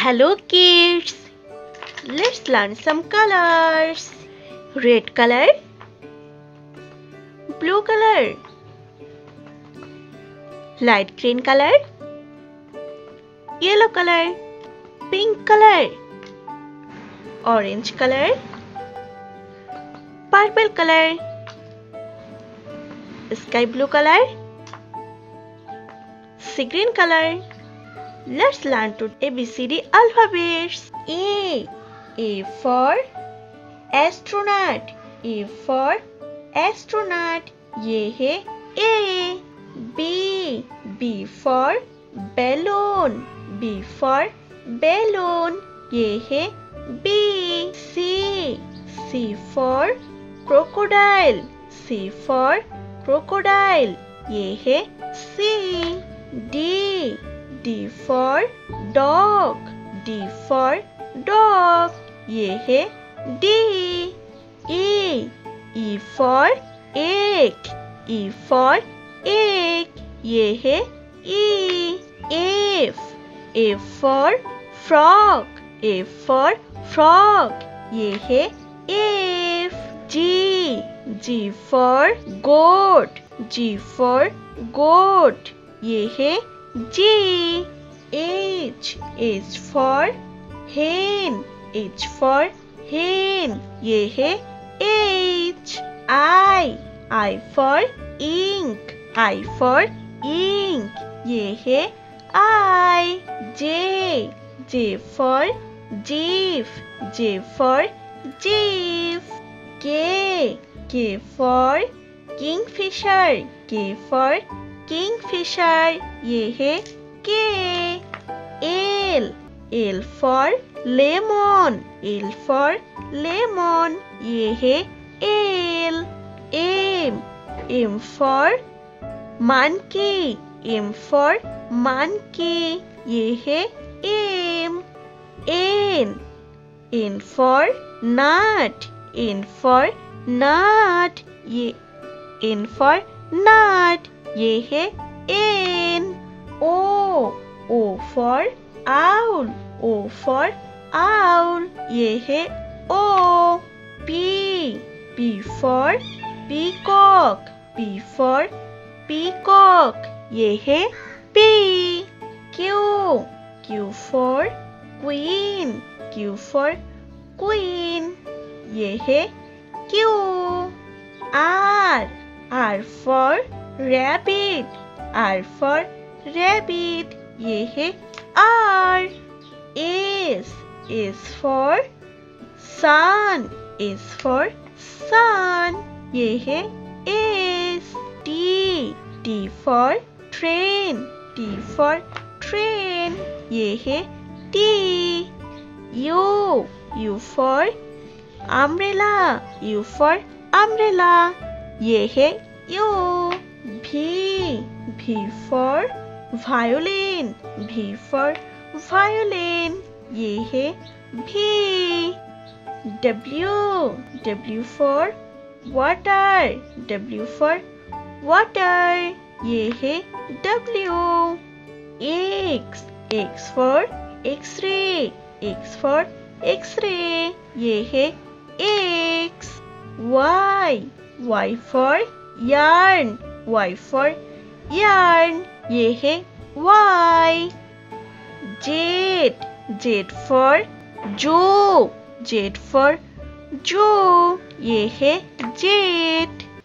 Hello kids, let's learn some colors. Red color, blue color, light green color, yellow color, pink color, orange color, purple color, sky blue color, sea green color. Let's learn to ABCD alphabets. A for astronaut. A for astronaut. ये है A. B for balloon. B for balloon. ये है B. C for crocodile. C for crocodile. ये है C. D for dog. D for dog. ये है D. E for egg. E for egg. ये है E. F for frog. F for frog. ये है F. G for goat. G for goat. ये है G. H for hen. H for hen. ये है H. I for ink. I for ink. ये है I. J for jeep. J for jeep. K for kingfisher. K for kingfisher. ये है K. L for lemon. L for lemon. ये है L. M for monkey. M for monkey. ये है M. N for nut. N for nut. ये N for nut. ये है N. O for owl. O for owl. ये है O. P for peacock. P for peacock. ये है P. Q for queen. Q for queen. ये है Q. R for rabbit. R for rabbit. ये है R. S for sun. S for sun. ये है S. T for train. T for train. ये है T. U for umbrella. U for umbrella. ये है U. V for violin. V for violin. ये है V. W for water. W for water. ये है W. X for X-ray. X for X-ray. ये है X. Y for yarn. Y for yarn. ये है Y. Z for zoo. Z for zoo. ये है Z.